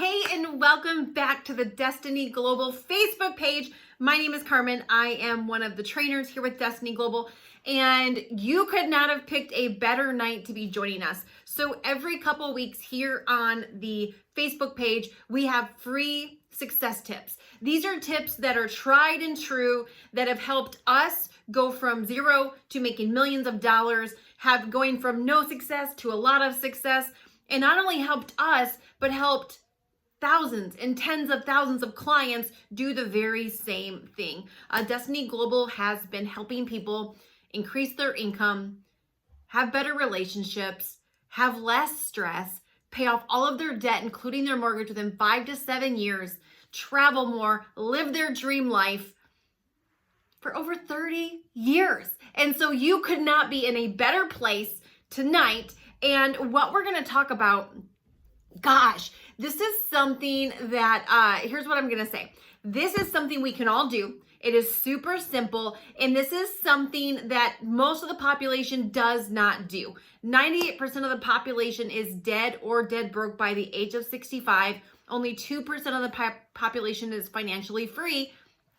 Hey, and welcome back to the Destiny Global Facebook page. My name is Carmen. I am one of the trainers here with Destiny Global, and you could not have picked a better night to be joining us. So every couple weeks here on the Facebook page, we have free success tips. These are tips that are tried and true that have helped us go from zero to making millions of dollars, going from no success to a lot of success, and not only helped us, but helped thousands and tens of thousands of clients do the very same thing. Destiny Global has been helping people increase their income, have better relationships, have less stress, pay off all of their debt, including their mortgage, within 5 to 7 years, travel more, live their dream life for over 30 years. And so you could not be in a better place tonight. And what we're going to talk about, gosh, this is something that, here's what I'm going to say. This is something we can all do. It is super simple. And this is something that most of the population does not do. 98% of the population is dead or dead broke by the age of 65. Only 2% of the population is financially free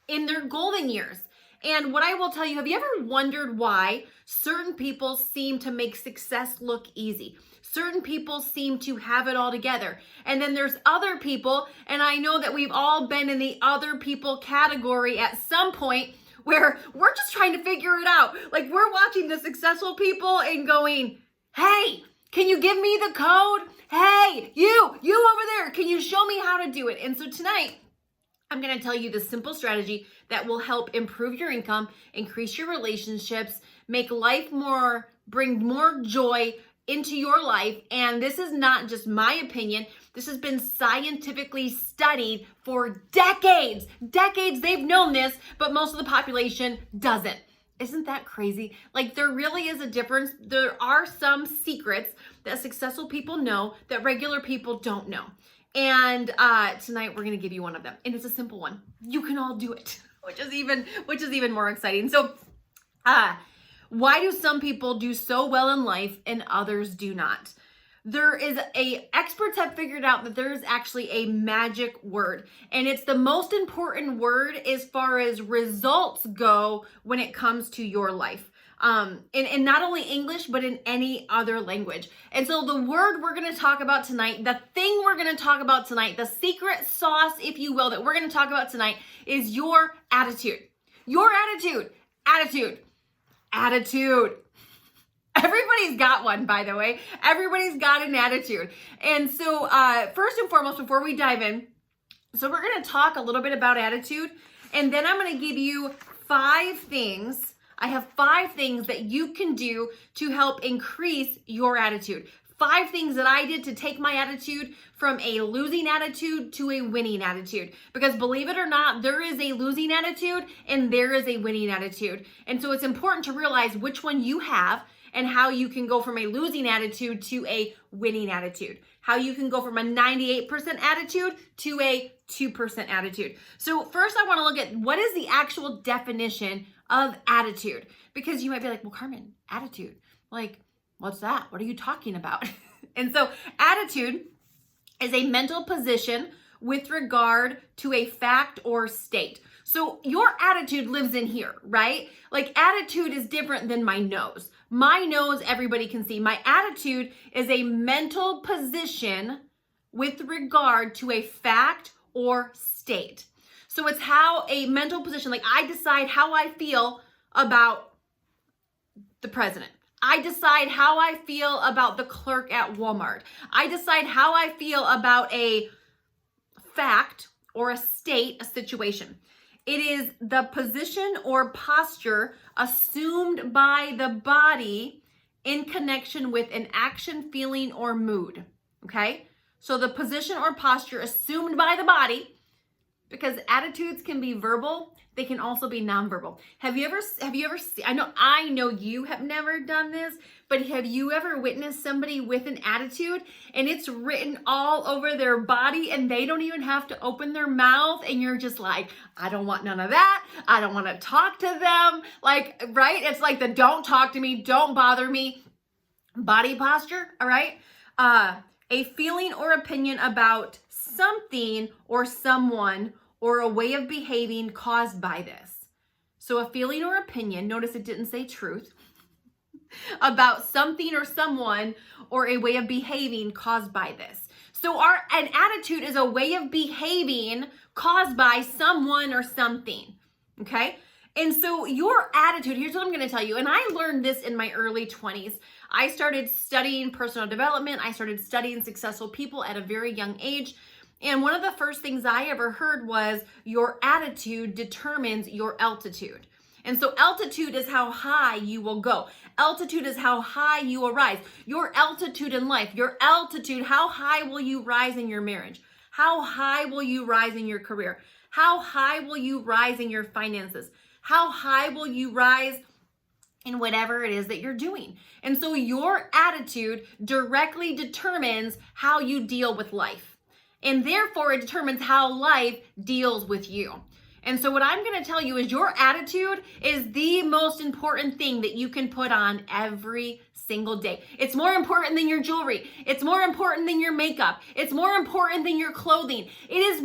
in their golden years. And what I will tell you, have you ever wondered why certain people seem to make success look easy? Certain people seem to have it all together. And then there's other people, and I know that we've all been in the other people category at some point where we're just trying to figure it out. Like we're watching the successful people and going, hey, can you give me the code? Hey, you over there, can you show me how to do it? And so tonight, I'm going to tell you the simple strategy that will help improve your income, increase your relationships, make life bring more joy into your life. And this is not just my opinion. This has been scientifically studied for decades. Decades they've known this, but most of the population doesn't. Isn't that crazy? Like there really is a difference. There are some secrets that successful people know that regular people don't know. And tonight we're going to give you one of them. And it's a simple one. You can all do it, which is even more exciting. So, why do some people do so well in life and others do not? Experts have figured out that there is actually a magic word, and it's the most important word as far as results go when it comes to your life. In not only English, but in any other language. And so the word we're going to talk about tonight, the thing we're going to talk about tonight, the secret sauce, if you will, that we're going to talk about tonight is your attitude. Your attitude. Attitude. Everybody's got one, by the way. Everybody's got an attitude. And so first and foremost, before we dive in, so we're going to talk a little bit about attitude, and then I'm going to give you 5 things. I have 5 things that you can do to help increase your attitude. 5 things that I did to take my attitude from a losing attitude to a winning attitude. Because believe it or not, there is a losing attitude and there is a winning attitude. And so it's important to realize which one you have and how you can go from a losing attitude to a winning attitude. How you can go from a 98% attitude to a 2% attitude. So first I want to look at what is the actual definition of attitude. Because you might be like, well, Carmen, attitude, like, what's that? What are you talking about? And so attitude is a mental position with regard to a fact or state. So your attitude lives in here, right? Like attitude is different than my nose. My nose, everybody can see. My attitude is a mental position with regard to a fact or state. So it's how a mental position, like I decide how I feel about the president. I decide how I feel about the clerk at Walmart. I decide how I feel about a fact or a state, a situation. It is the position or posture assumed by the body in connection with an action, feeling, or mood. Okay? So the position or posture assumed by the body, because attitudes can be verbal, they can also be nonverbal. Have you ever seen, I know you have never done this, but have you ever witnessed somebody with an attitude and it's written all over their body and they don't even have to open their mouth and you're just like, I don't want none of that. I don't want to talk to them. Like, right? It's like the don't talk to me, don't bother me body posture, all right? A feeling or opinion about something or someone or a way of behaving caused by this. So a feeling or opinion, notice it didn't say truth, about something or someone or a way of behaving caused by this. So an attitude is a way of behaving caused by someone or something, okay? And so your attitude, here's what I'm going to tell you, and I learned this in my early 20s. I started studying personal development. I started studying successful people at a very young age. And one of the first things I ever heard was your attitude determines your altitude. And so altitude is how high you will go. Altitude is how high you will rise. Your altitude in life, your altitude, how high will you rise in your marriage? How high will you rise in your career? How high will you rise in your finances? How high will you rise in whatever it is that you're doing? And so your attitude directly determines how you deal with life. And therefore it determines how life deals with you. And so what I'm going to tell you is your attitude is the most important thing that you can put on every single day. It's more important than your jewelry. It's more important than your makeup. It's more important than your clothing. It is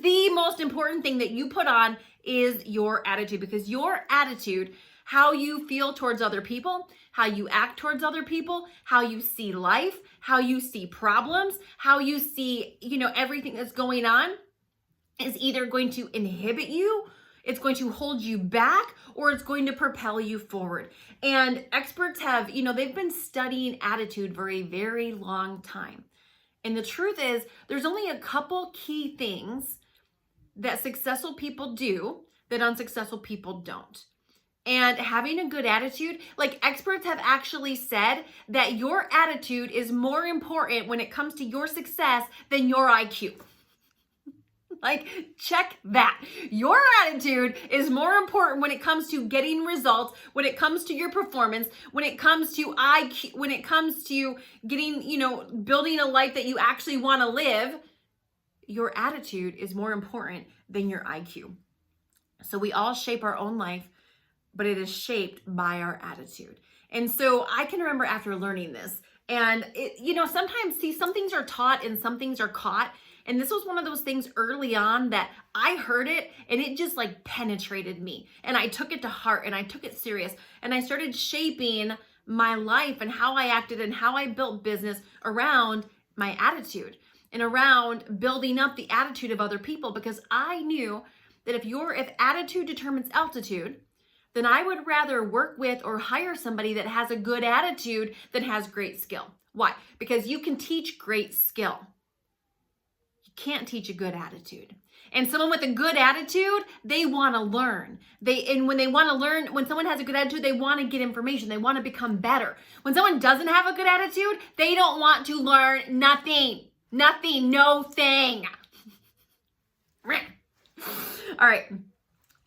the most important thing that you put on is your attitude, because your attitude, how you feel towards other people, how you act towards other people, how you see life, how you see problems, how you see, everything that's going on, is either going to inhibit you, it's going to hold you back, or it's going to propel you forward. And experts have, they've been studying attitude for a very long time. And the truth is, there's only a couple key things that successful people do that unsuccessful people don't. And having a good attitude, like experts have actually said that your attitude is more important when it comes to your success than your IQ. Like, check that. Your attitude is more important when it comes to getting results, when it comes to your performance, when it comes to IQ, when it comes to getting, building a life that you actually want to live. Your attitude is more important than your IQ. So we all shape our own life, but it is shaped by our attitude. And so I can remember after learning this, and sometimes, some things are taught and some things are caught. And this was one of those things early on that I heard it and it just like penetrated me. And I took it to heart and I took it serious. And I started shaping my life and how I acted and how I built business around my attitude and around building up the attitude of other people, because I knew that if attitude determines altitude, then I would rather work with or hire somebody that has a good attitude than has great skill. Why? Because you can teach great skill. Can't teach a good attitude. And someone with a good attitude, they want to learn. When someone has a good attitude, they want to get information. They want to become better. When someone doesn't have a good attitude, they don't want to learn nothing. Nothing, no thing. All right.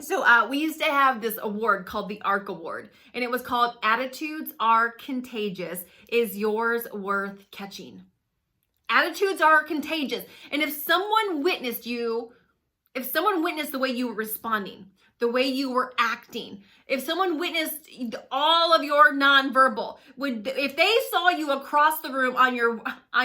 So we used to have this award called the ARC Award, and it was called Attitudes Are Contagious. Is yours worth catching? Attitudes are contagious. And if someone witnessed the way you were responding, the way you were acting, if someone witnessed all of your nonverbal, if they saw you across the room on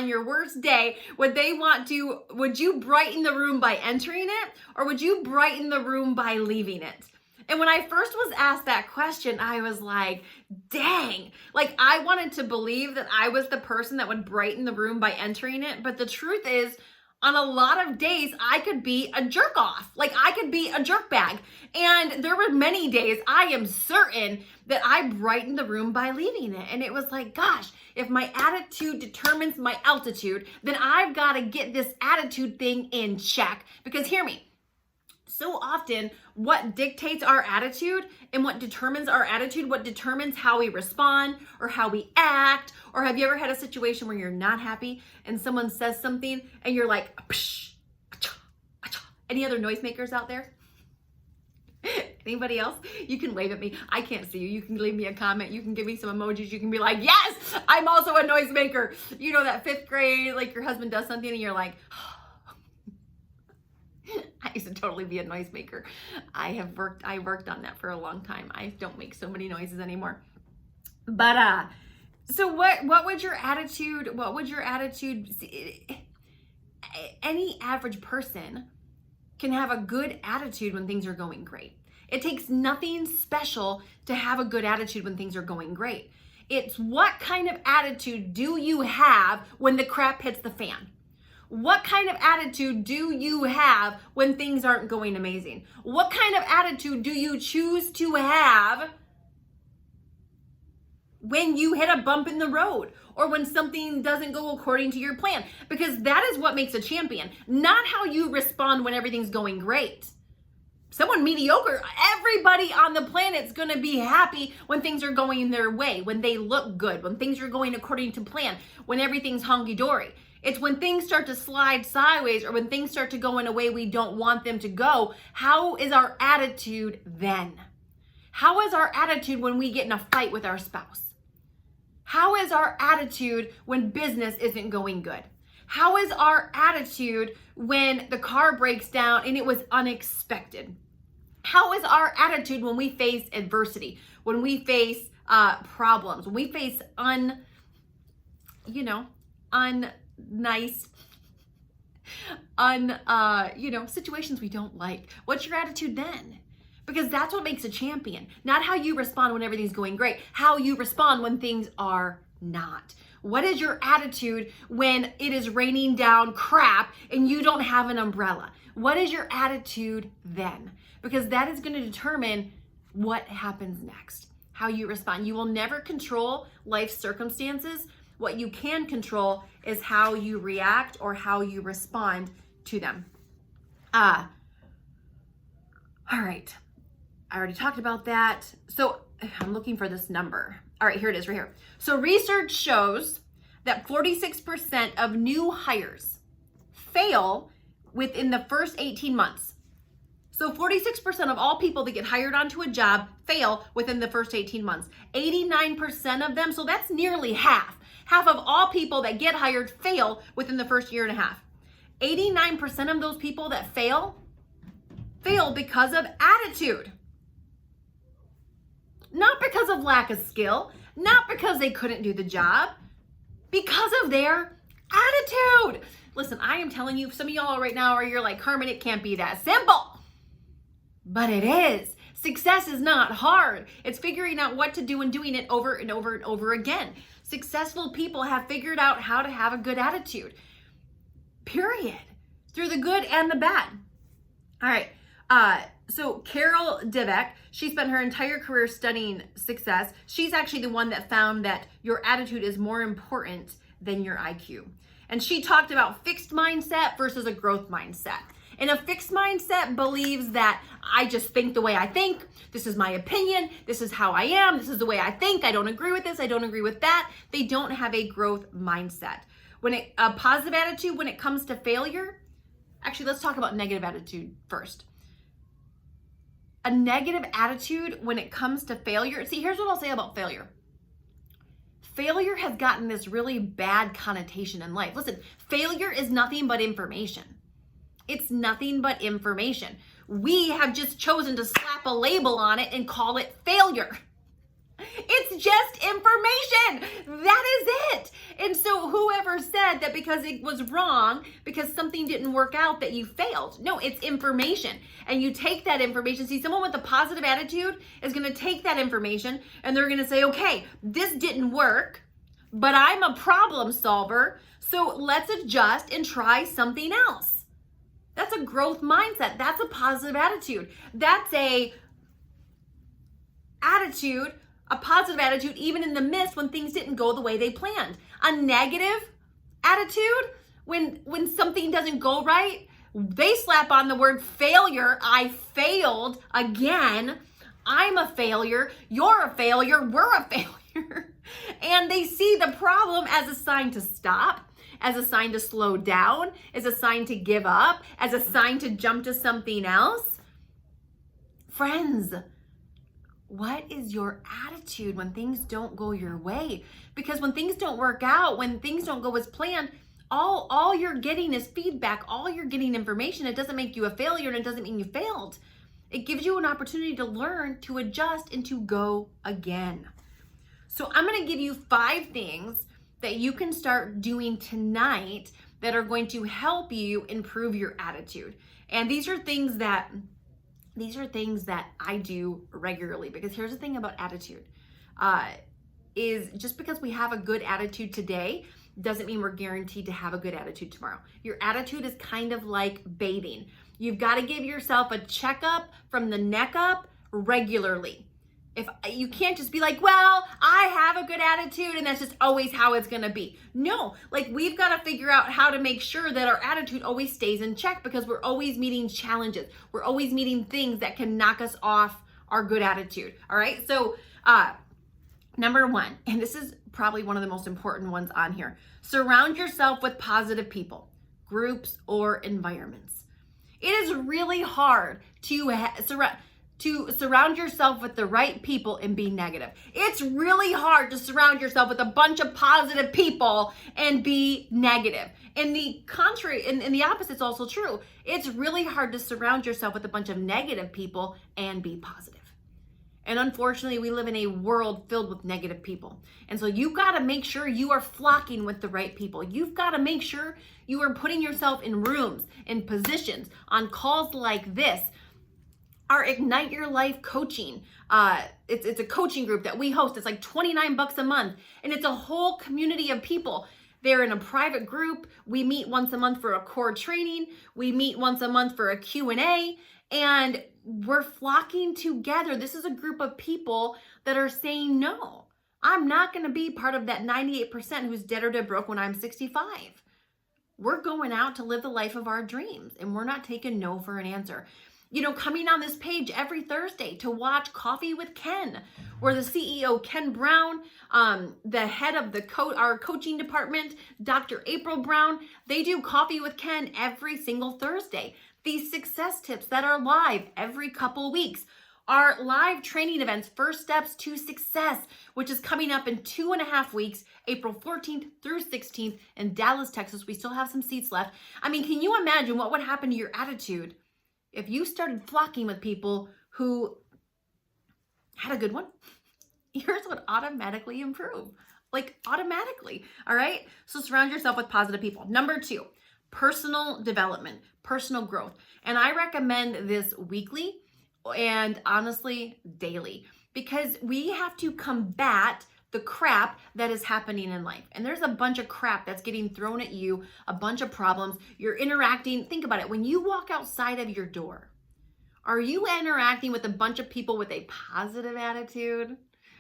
your worst day, would you brighten the room by entering it, or would you brighten the room by leaving it? And when I first was asked that question, I was like, dang, like I wanted to believe that I was the person that would brighten the room by entering it. But the truth is, on a lot of days, I could be a jerk off. Like I could be a jerk bag. And there were many days I am certain that I brightened the room by leaving it. And it was like, gosh, if my attitude determines my altitude, then I've got to get this attitude thing in check. Because hear me. So often what dictates our attitude and what determines our attitude, what determines how we respond or how we act, or have you ever had a situation where you're not happy and someone says something and you're like, psh, acha, acha. Any other noisemakers out there? Anybody else? You can wave at me. I can't see you. You can leave me a comment. You can give me some emojis. You can be like, yes, I'm also a noisemaker. You know, that 5th grade, like your husband does something and you're like, I used to totally be a noisemaker. I worked on that for a long time. I don't make so many noises anymore. But so what would your attitude any average person can have a good attitude when things are going great. It takes nothing special to have a good attitude when things are going great. It's what kind of attitude do you have when the crap hits the fan? What kind of attitude do you have when things aren't going amazing? What kind of attitude do you choose to have when you hit a bump in the road or when something doesn't go according to your plan? Because that is what makes a champion, not how you respond when everything's going great. Someone mediocre, everybody on the planet's going to be happy when things are going their way, when they look good, when things are going according to plan, when everything's honky-dory. It's when things start to slide sideways or when things start to go in a way we don't want them to go. How is our attitude then? How is our attitude when we get in a fight with our spouse? How is our attitude when business isn't going good? How is our attitude when the car breaks down and it was unexpected? How is our attitude when we face adversity, when we face problems, when we face situations we don't like? What's your attitude then? Because that's what makes a champion. Not how you respond when everything's going great, how you respond when things are not. What is your attitude when it is raining down crap and you don't have an umbrella? What is your attitude then? Because that is going to determine what happens next, how you respond. You will never control life's circumstances. What you can control is how you react or how you respond to them. All right. I already talked about that. So I'm looking for this number. All right, here it is right here. So research shows that 46% of new hires fail within the first 18 months. So 46% of all people that get hired onto a job fail within the first 18 months. 89% of them, so that's nearly half. Half of all people that get hired fail within the first year and a half. 89% of those people that fail because of attitude. Not because of lack of skill, not because they couldn't do the job, because of their attitude. Listen, I am telling you, some of y'all right now you're like, Carmen, it can't be that simple. But it is. Success is not hard. It's figuring out what to do and doing it over and over and over again. Successful people have figured out how to have a good attitude. Period. Through the good and the bad. All right. So Carol Dweck, she spent her entire career studying success. She's actually the one that found that your attitude is more important than your IQ. And she talked about fixed mindset versus a growth mindset. And a fixed mindset believes that I just think the way I think. This is my opinion. This is how I am. This is the way I think. I don't agree with this. I don't agree with that. They don't have a growth mindset. A positive attitude when it comes to failure, actually, let's talk about negative attitude first. A negative attitude when it comes to failure. See, here's what I'll say about failure. Failure has gotten this really bad connotation in life. Listen, failure is nothing but information. It's nothing but information. We have just chosen to slap a label on it and call it failure. It's just information. That is it. And so whoever said that because it was wrong, because something didn't work out, that you failed. No, it's information. And you take that information. See, someone with a positive attitude is going to take that information and they're going to say, okay, this didn't work, but I'm a problem solver. So let's adjust and try something else. That's a growth mindset. That's a positive attitude. That's a positive attitude even in the midst when things didn't go the way they planned. A negative attitude when something doesn't go right, they slap on the word failure. I failed again. I'm a failure. You're a failure. We're a failure. And they see the problem as a sign to stop, as a sign to slow down, as a sign to give up, as a sign to jump to something else. Friends, what is your attitude when things don't go your way? Because when things don't work out, when things don't go as planned, all you're getting is feedback. All you're getting information. It doesn't make you a failure and it doesn't mean you failed. It gives you an opportunity to learn, to adjust, and to go again. So I'm going to give you 5 things that you can start doing tonight that are going to help you improve your attitude. And these are things that I do regularly, because here's the thing about attitude. Is just because we have a good attitude today doesn't mean we're guaranteed to have a good attitude tomorrow. Your attitude is kind of like bathing. You've got to give yourself a checkup from the neck up regularly. If you can't just be like, well, I have a good attitude and that's just always how it's going to be. No, like we've got to figure out how to make sure that our attitude always stays in check, because we're always meeting challenges. We're always meeting things that can knock us off our good attitude. All right. So, number one, and this is probably one of the most important ones on here, surround yourself with positive people, groups, or environments. It is really hard to surround yourself with the right people and be negative. It's really hard to surround yourself with a bunch of positive people and be negative. And the contrary, and the opposite is also true. It's really hard to surround yourself with a bunch of negative people and be positive. And unfortunately, we live in a world filled with negative people. And so you've got to make sure you are flocking with the right people. You've got to make sure you are putting yourself in rooms, in positions, on calls like this. Our Ignite Your Life coaching. It's a coaching group that we host. It's like $29 a month. And it's a whole community of people. They're in a private group. We meet once a month for a core training. We meet once a month for a Q&A. And we're flocking together. This is a group of people that are saying, no, I'm not going to be part of that 98% who's dead or dead broke when I'm 65. We're going out to live the life of our dreams, and we're not taking no for an answer. You know, coming on this page every Thursday to watch Coffee with Ken, where the CEO, Ken Brown, the head of our coaching department, Dr. April Brown, they do Coffee with Ken every single Thursday. These success tips that are live every couple weeks. Our live training events, First Steps to Success, which is coming up in 2.5 weeks, April 14th through 16th in Dallas, Texas. We still have some seats left. I mean, can you imagine what would happen to your attitude if you started flocking with people who had a good one? Yours would automatically improve, like automatically. All right. So surround yourself with positive people. Number 2, personal development, personal growth. And I recommend this weekly and honestly daily, because we have to combat the crap that is happening in life. And there's a bunch of crap that's getting thrown at you, a bunch of problems. You're interacting. Think about it. When you walk outside of your door, are you interacting with a bunch of people with a positive attitude?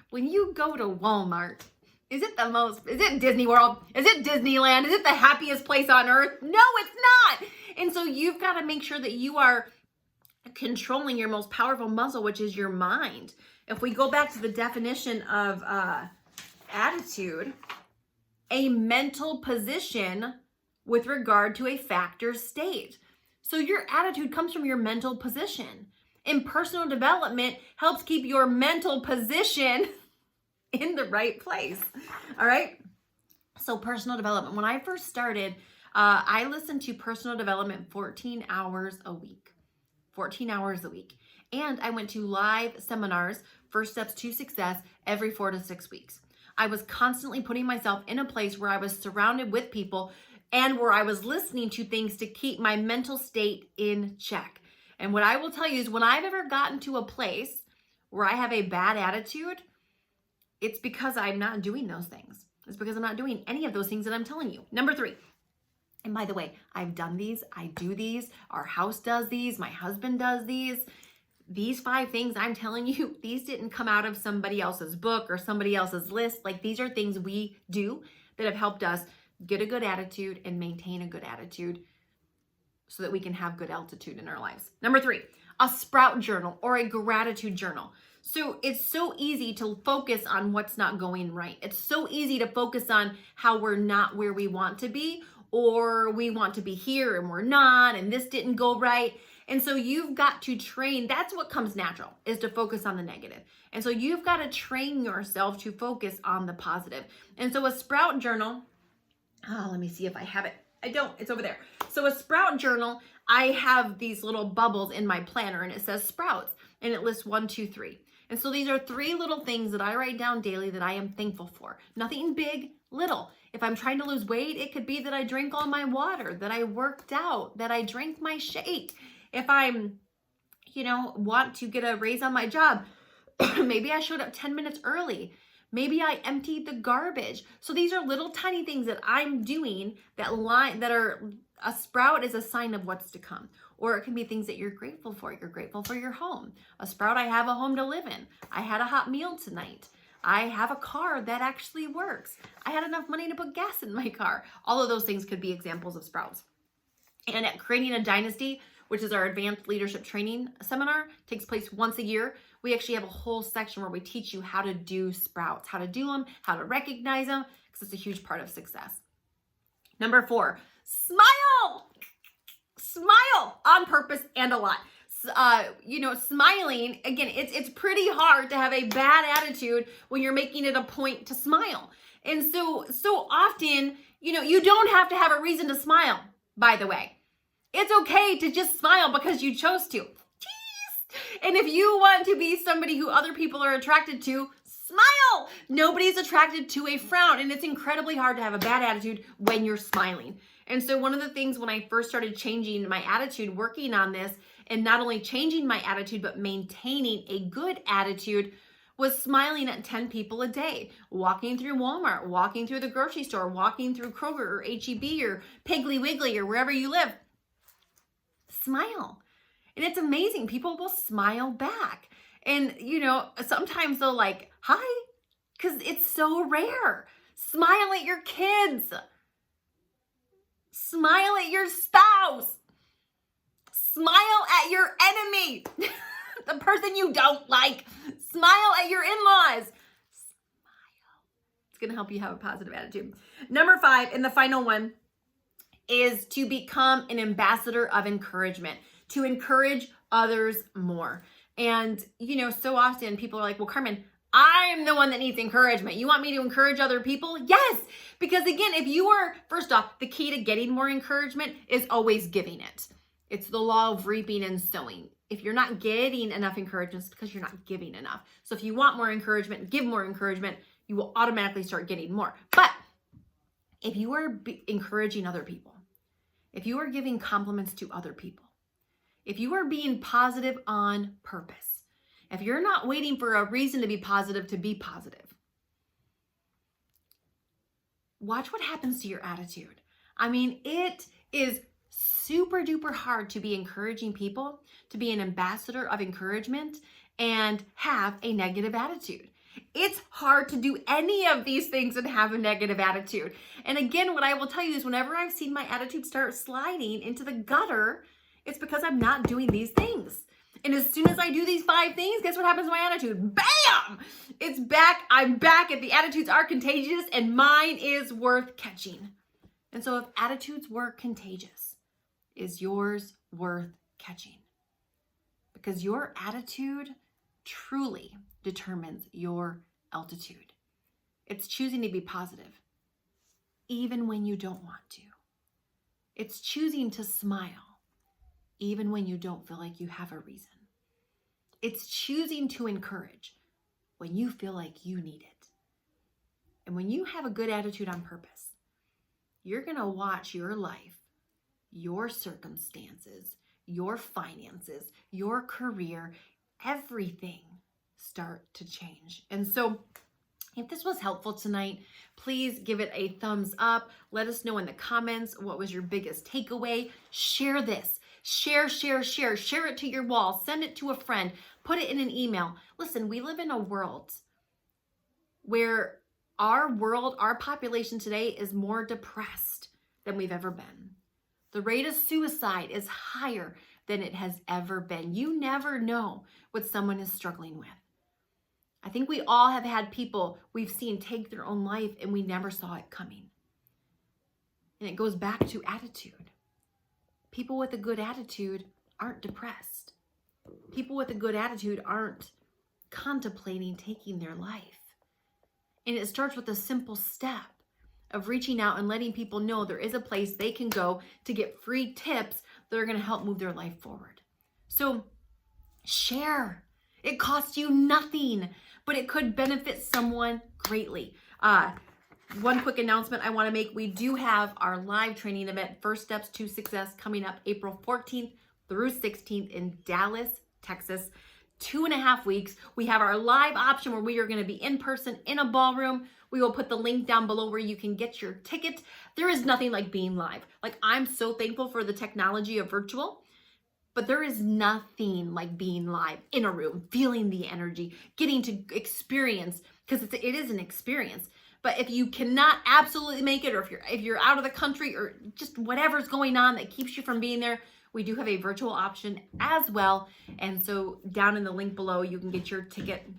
When you go to Walmart, is it Disney World? Is it Disneyland? Is it the happiest place on earth? No, it's not. And so you've got to make sure that you are controlling your most powerful muscle, which is your mind. If we go back to the definition of attitude, a mental position with regard to a factor state. So your attitude comes from your mental position. And personal development helps keep your mental position in the right place. All right. So personal development. When I first started, I listened to personal development 14 hours a week. 14 hours a week. And I went to live seminars, First Steps to Success, every 4 to 6 weeks. I was constantly putting myself in a place where I was surrounded with people and where I was listening to things to keep my mental state in check. And what I will tell you is, when I've ever gotten to a place where I have a bad attitude, it's because I'm not doing those things. It's because I'm not doing any of those things that I'm telling you. Number 3. And by the way, I've done these. I do these. Our house does these. My husband does these. These 5 things I'm telling you, these didn't come out of somebody else's book or somebody else's list. Like, these are things we do that have helped us get a good attitude and maintain a good attitude so that we can have good altitude in our lives. Number 3, a sprout journal or a gratitude journal. So it's so easy to focus on what's not going right. It's so easy to focus on how we're not where we want to be, or we want to be here and we're not, and this didn't go right. And so you've got to train. That's what comes natural, is to focus on the negative. And so you've got to train yourself to focus on the positive. And so a sprout journal, let me see if I have it. I don't, it's over there. So a sprout journal, I have these little bubbles in my planner and it says sprouts and it lists 1, 2, 3. And so these are 3 little things that I write down daily that I am thankful for. Nothing big, little. If I'm trying to lose weight, it could be that I drank all my water, that I worked out, that I drank my shake. If I'm, want to get a raise on my job, maybe I showed up 10 minutes early. Maybe I emptied the garbage. So these are little tiny things that I'm doing that are a sprout is a sign of what's to come. Or it can be things that you're grateful for. You're grateful for your home. A sprout, I have a home to live in. I had a hot meal tonight. I have a car that actually works. I had enough money to put gas in my car. All of those things could be examples of sprouts. And at Creating a Dynasty, which is our advanced leadership training seminar, takes place once a year. We actually have a whole section where we teach you how to do sprouts, how to do them, how to recognize them, because it's a huge part of success. Number 4, smile. Smile on purpose and a lot. Smiling, again, it's pretty hard to have a bad attitude when you're making it a point to smile. And so often, you don't have to have a reason to smile, by the way. It's okay to just smile because you chose to. Jeez. And if you want to be somebody who other people are attracted to, smile. Nobody's attracted to a frown, and it's incredibly hard to have a bad attitude when you're smiling. And so one of the things when I first started changing my attitude, working on this, and not only changing my attitude, but maintaining a good attitude, was smiling at 10 people a day, walking through Walmart, walking through the grocery store, walking through Kroger or H-E-B or Piggly Wiggly or wherever you live. Smile. And it's amazing. People will smile back. And, sometimes they'll like, hi, because it's so rare. Smile at your kids. Smile at your spouse. Smile at your enemy, the person you don't like. Smile at your in-laws. Smile. It's going to help you have a positive attitude. Number 5, and the final one, is to become an ambassador of encouragement, to encourage others more. And, so often people are like, well, Carmen, I'm the one that needs encouragement. You want me to encourage other people? Yes. Because again, first off, the key to getting more encouragement is always giving it. It's the law of reaping and sowing. If you're not getting enough encouragement, it's because you're not giving enough. So if you want more encouragement, give more encouragement, you will automatically start getting more. But if you are encouraging other people, if you are giving compliments to other people, if you are being positive on purpose, if you're not waiting for a reason to be positive, watch what happens to your attitude. I mean, it is super duper hard to be encouraging people, to be an ambassador of encouragement and have a negative attitude. It's hard to do any of these things and have a negative attitude. And again, what I will tell you is whenever I've seen my attitude start sliding into the gutter, it's because I'm not doing these things. And as soon as I do these 5 things, guess what happens to my attitude? Bam! It's back. I'm back. If the attitudes are contagious, and mine is worth catching. And so if attitudes were contagious, is yours worth catching? Because your attitude truly determines your altitude. It's choosing to be positive, even when you don't want to. It's choosing to smile, even when you don't feel like you have a reason. It's choosing to encourage when you feel like you need it. And when you have a good attitude on purpose, you're going to watch your life, your circumstances, your finances, your career, everything start to change. And so if this was helpful tonight, please give it a thumbs up. Let us know in the comments what was your biggest takeaway. Share this. Share it to your wall. Send it to a friend. Put it in an email. Listen, we live in a world where our population today is more depressed than we've ever been. The rate of suicide is higher than it has ever been. You never know what someone is struggling with. I think we all have had people we've seen take their own life and we never saw it coming. And it goes back to attitude. People with a good attitude aren't depressed. People with a good attitude aren't contemplating taking their life. And it starts with a simple step of reaching out and letting people know there is a place they can go to get free tips that are going to help move their life forward. So share. It costs you nothing, but it could benefit someone greatly. one quick announcement I want to make. We do have our live training event, First Steps to Success, coming up April 14th through 16th in Dallas, Texas. 2.5 weeks. We have our live option where we are going to be in person in a ballroom. We will put the link down below where you can get your ticket. There is nothing like being live. Like, I'm so thankful for the technology of virtual, but there is nothing like being live in a room, feeling the energy, getting to experience, because it is an experience. But if you cannot absolutely make it, or if you're out of the country, or just whatever's going on that keeps you from being there, we do have a virtual option as well. And so down in the link below, you can get your ticket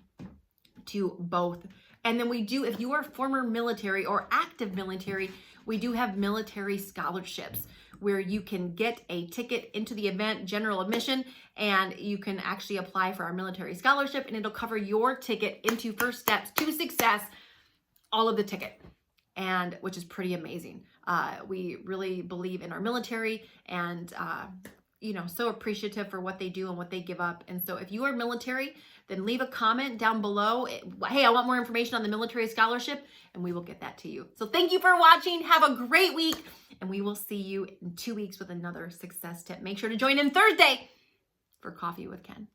to both. And then we do, if you are former military or active military, we do have military scholarships where you can get a ticket into the event, general admission, and you can actually apply for our military scholarship, and it'll cover your ticket into First Steps to Success, all of the ticket, and which is pretty amazing. We really believe in our military, and so appreciative for what they do and what they give up. And so if you are military, then leave a comment down below. Hey, I want more information on the military scholarship, and we will get that to you. So thank you for watching. Have a great week, and we will see you in 2 weeks with another success tip. Make sure to join in Thursday for Coffee with Ken.